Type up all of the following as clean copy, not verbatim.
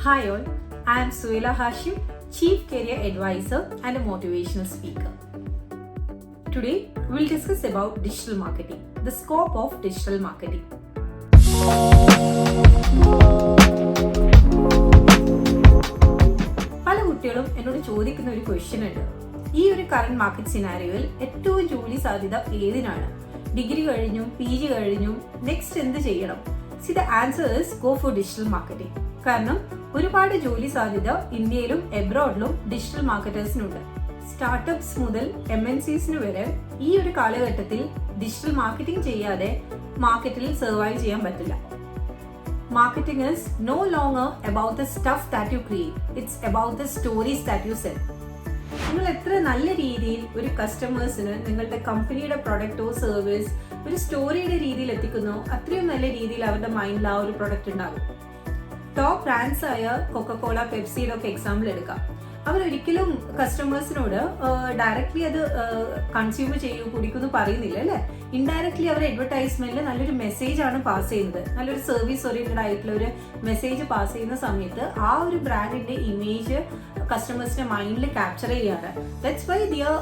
Hi all, I am Suhaila Hashim, Chief Career Advisor and a motivational speaker. Today, we will discuss about digital marketing, the scope of digital marketing. പല കുട്ടികളും എന്നോട് ചോദിക്കുന്ന ഒരു question ഉണ്ട്. ഈ ഒരു current market സിനാരിയോയിൽ ഏറ്റവും ജോലി സാധ്യത ഏതിനാണ്? ഡിഗ്രി കഴിഞ്ഞു, PG കഴിഞ്ഞു, നെക്സ്റ്റ് എന്ത് ചെയ്യണം? See, the answer is go for digital marketing. കാരണം ഒരുപാട് ജോലി സാധ്യത ഇന്ത്യയിലും എബ്രോഡിലും ഡിജിറ്റൽ മാർക്കറ്റേഴ്സിനുണ്ട്. സ്റ്റാർട്ടപ്സ് മുതൽ MNCസിന് വരെ ഈ ഒരു കാലഘട്ടത്തിൽ ഡിജിറ്റൽ മാർക്കറ്റിംഗ് ചെയ്യാതെ മാർക്കറ്റിൽ സർവൈവ് ചെയ്യാൻ പറ്റില്ല. Marketing is no longer about the stuff that you create. It's about the stories that you sell. നിങ്ങൾ എത്ര നല്ല രീതിയിൽ ഒരു കസ്റ്റമേഴ്സിന് നിങ്ങളുടെ കമ്പനിയുടെ പ്രൊഡക്റ്റോ സർവീസ് ഒരു സ്റ്റോറിയുടെ രീതിയിൽ എത്തിക്കുന്നോ അത്രയും നല്ല രീതിയിൽ അവരുടെ മൈൻഡിൽ ആ ഒരു പ്രൊഡക്റ്റ് ഉണ്ടാകും. ടോപ്പ് ബ്രാൻഡ്സ് ആയ കൊക്കക്കോള, പെപ്സിയുടെ ഒക്കെ എക്സാമ്പിൾ എടുക്കാം. അവരൊരിക്കലും കസ്റ്റമേഴ്സിനോട് ഡയറക്റ്റ്ലി അത് കൺസ്യൂം ചെയ്യൂ, കുടിക്കുന്നു പറയുന്നില്ല അല്ലേ. ഇൻഡയറക്ട്ലി അവർ അഡ്വർടൈസ്മെന്റിൽ നല്ലൊരു മെസ്സേജ് ആണ് പാസ് ചെയ്യുന്നത്. നല്ലൊരു സർവീസ് ഓറിയന്റഡ് ആയിട്ടുള്ള ഒരു മെസ്സേജ് പാസ് ചെയ്യുന്ന സമയത്ത് ആ ഒരു ബ്രാൻഡിന്റെ ഇമേജ് കസ്റ്റമേഴ്സിന്റെ മൈൻഡിൽ ക്യാപ്ചർ ചെയ്യാണ്. That's why the are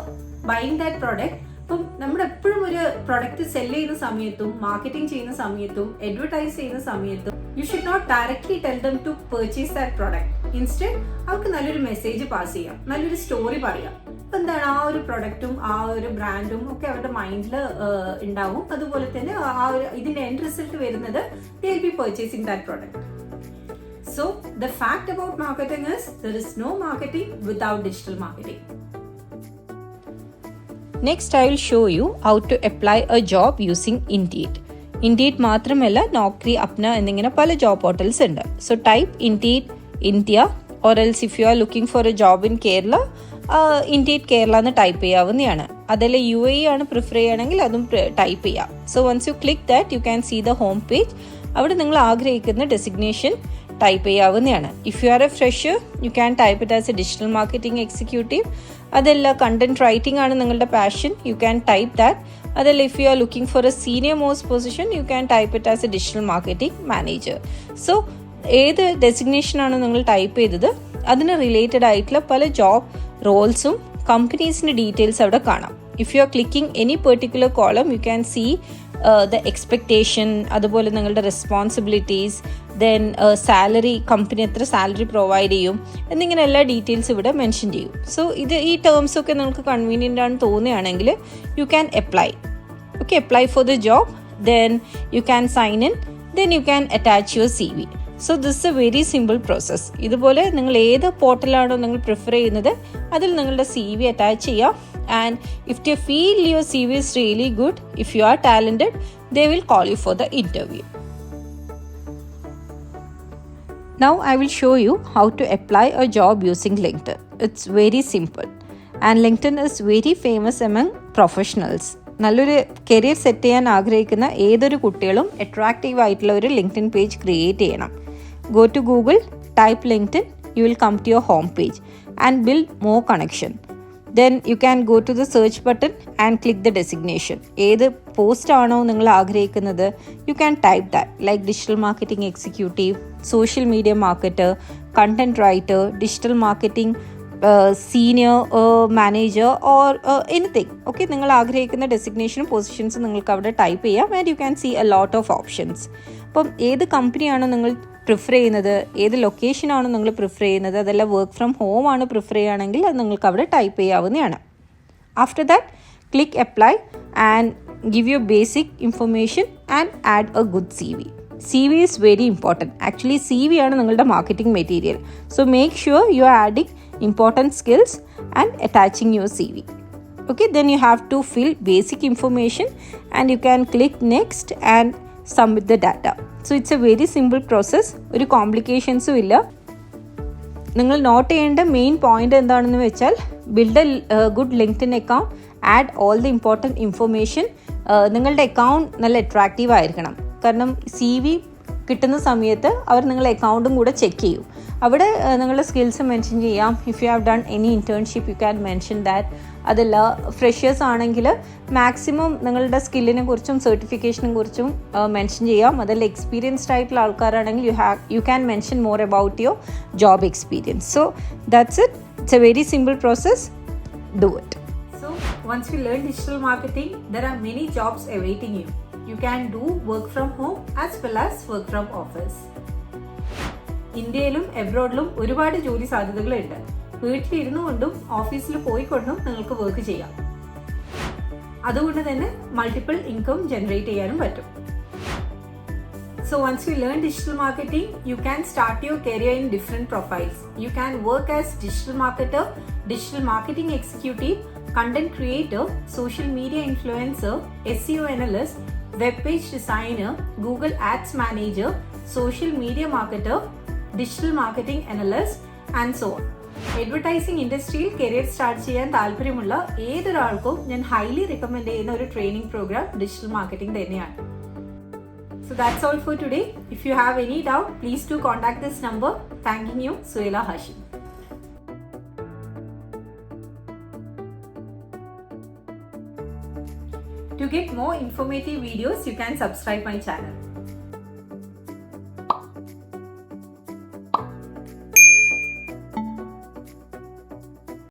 buying that product. അപ്പം നമ്മൾ എപ്പോഴും ഒരു പ്രൊഡക്റ്റ് സെല് ചെയ്യുന്ന സമയത്തും മാർക്കറ്റിംഗ് ചെയ്യുന്ന സമയത്തും അഡ്വർടൈസ് ചെയ്യുന്ന സമയത്തും you should not directly tell them to purchase that product. Instead അവർക്ക് നല്ലൊരു മെസ്സേജ് പാസ് ചെയ്യാം, നല്ലൊരു സ്റ്റോറി പറയാം. അപ്പം എന്താണ് ആ ഒരു പ്രൊഡക്റ്റും ആ ഒരു ബ്രാൻഡും ഒക്കെ അവരുടെ മൈൻഡിൽ ഉണ്ടാവും. അതുപോലെ തന്നെ ആ ഒരു ഇതിന്റെ എൻഡ് റിസൾട്ട് വരുന്നത് they will be purchasing that product. So the fact about marketing is there is no marketing without digital marketing. Next, I will show you how to apply a job using Indeed. Indeed മാത്രമല്ല, Naukri, Apna എന്നിങ്ങനെ പല job portals ഉണ്ട്. So type Indeed India or else if you are looking for a job in Kerala, Indeed Kerala എന്ന് type ചെയ്യാവുന്നതാണ്. അതിൽ UAE ആണ് prefer ചെയ്യുകയാണെങ്കിൽ അതും ടൈപ്പ് ചെയ്യാം. So once you click that you can see the home page. അവിടെ നിങ്ങൾ ആഗ്രഹിക്കുന്ന ഡെസിഗ്നേഷൻ ടൈപ്പ് ചെയ്യാവുന്നതാണ്. If you are a fresher you can type it as a digital marketing executive. അതല്ല കണ്ടന്റ് റൈറ്റിംഗ് ആണ് നിങ്ങളുടെ passion, you can type that. അതല്ല if you are looking for a senior most position you can type it as a digital marketing manager. So ഏത് designation ആണ് നിങ്ങൾ type ചെയ്തത് അതിന് related ആയിട്ടുള്ള പല ജോബ് റോൾസും കമ്പനീസിൻ്റെ ഡീറ്റെയിൽസ് അവിടെ കാണാം. If you are clicking any particular column you can see the expectation, അതുപോലെ നിങ്ങളുടെ റെസ്പോൺസിബിലിറ്റീസ്, ദെൻ സാലറി, കമ്പനി എത്ര സാലറി പ്രൊവൈഡ് ചെയ്യും എന്നിങ്ങനെ എല്ലാ ഡീറ്റെയിൽസ് ഇവിടെ മെൻഷൻ ചെയ്യും. സോ ഈ ടേംസ് ഒക്കെ നിങ്ങൾക്ക് കൺവീനിയൻ്റ് ആണ് തോന്നുകയാണെങ്കിൽ you can apply. Okay, apply for the job, then you can sign in, then you can attach your CV. So this a very simple process. ഇതുപോലെ നിങ്ങൾ ഏത് പോർട്ടലാണോ നിങ്ങൾ പ്രിഫർ ചെയ്യുന്നത് അതിൽ നിങ്ങളുടെ CV അറ്റാച്ച് ചെയ്യാം. And if they feel your CV is really good, if you are talented, they will call you for the interview. Now I will show you how to apply a job using LinkedIn. It's very simple and LinkedIn is very famous among professionals. നല്ലൊരു career set ചെയ്യാൻ ആഗ്രഹിക്കുന്ന ഏതൊരു കുട്ടികളും attractive ആയിട്ടുള്ള ഒരു LinkedIn page create ചെയ്യണം. Go to Google, type LinkedIn, you will come to your home page and build more connection. Then you can go to the search button and click the designation. ഏത് post ആണോ നിങ്ങൾ ആഗ്രഹിക്കുന്നത് you can type that, like digital marketing executive, social media marketer, content writer, digital marketing senior manager or anything. Okay, നിങ്ങൾ ആഗ്രഹിക്കുന്ന ഡെസിഗ്നേഷനും പൊസിഷൻസും നിങ്ങൾക്ക് അവിടെ ടൈപ്പ് ചെയ്യാം and you can see a lot of options. അപ്പം ഏത് കമ്പനിയാണോ നിങ്ങൾ പ്രിഫർ ചെയ്യുന്നത്, ഏത് ലൊക്കേഷനാണോ നിങ്ങൾ പ്രിഫർ ചെയ്യുന്നത്, അതല്ല വർക്ക് ഫ്രം ഹോം ആണ് പ്രിഫർ ചെയ്യുകയാണെങ്കിൽ അത് നിങ്ങൾക്ക് അവിടെ ടൈപ്പ് ചെയ്യാവുന്നതാണ്. After that click apply and give your basic information and add A good CV. CV is very important. Actually CV ആണ് നിങ്ങളുടെ marketing material. So make sure you are adding important skills and attaching your CV. Okay, then you have to fill basic information and you can click next and submit the data. So it's a very simple process. ഒരു കോംപ്ലിക്കേഷൻസും ഇല്ല. നിങ്ങൾ not ചെയ്യേണ്ട main point എന്താണെന്ന് വെച്ചാൽ build A good LinkedIn account, add all the important information. നിങ്ങളുടെ account നല്ല attractive ആയിരിക്കണം. കാരണം CV കിട്ടുന്ന സമയത്ത് അവർ നിങ്ങളുടെ അക്കൗണ്ടും കൂടെ ചെക്ക് ചെയ്യും. അവിടെ നിങ്ങളുടെ സ്കിൽസ് മെൻഷൻ ചെയ്യാം. If you have done any internship you can mention that. അതല്ല ഫ്രഷേഴ്സ് ആണെങ്കിൽ മാക്സിമം നിങ്ങളുടെ സ്കില്ലിനെ കുറിച്ചും സർട്ടിഫിക്കേഷനെ കുറിച്ചും മെൻഷൻ ചെയ്യാം. അതല്ല എക്സ്പീരിയൻസ്ഡ് ആയിട്ടുള്ള ആൾക്കാരാണെങ്കിൽ you can mention more about your job experience. So that's it. It's A very simple process. Do it. So once you learn digital marketing, there are many jobs awaiting you. You can do work from home as well as work from office. ഇന്ത്യയിലും എബ്രോഡിലും ഒരുപാട് ജോലി സാധ്യതകളുണ്ട്. വീട്ടിലിരുന്നു കൊണ്ടും ഓഫീസിൽ പോയിക്കൊണ്ടും നിങ്ങൾക്ക് work ചെയ്യാം. അതുകൊണ്ട് തന്നെ മൾട്ടിപ്പിൾ ഇൻകം ജനറേറ്റ് ചെയ്യാനും പറ്റും. So once you learn digital marketing, you can start your career in different profiles. You can work as digital marketer, digital marketing executive, content creator, social media influencer, SEO analyst, web page designer, Google Ads manager, social media marketer, digital marketing analyst and so on. Advertising ഇൻഡസ്ട്രിയിൽ career start ചെയ്യാൻ താല്പര്യമുള്ള ഏതൊരാൾക്കും ഞാൻ highly recommend ചെയ്യുന്ന ഒരു training programme digital marketing തന്നെയാണ്. So that's all for today. If you have any doubt, please do contact this number. Thanking you, Suhaila Hashim. To get more informative videos, you can subscribe my channel.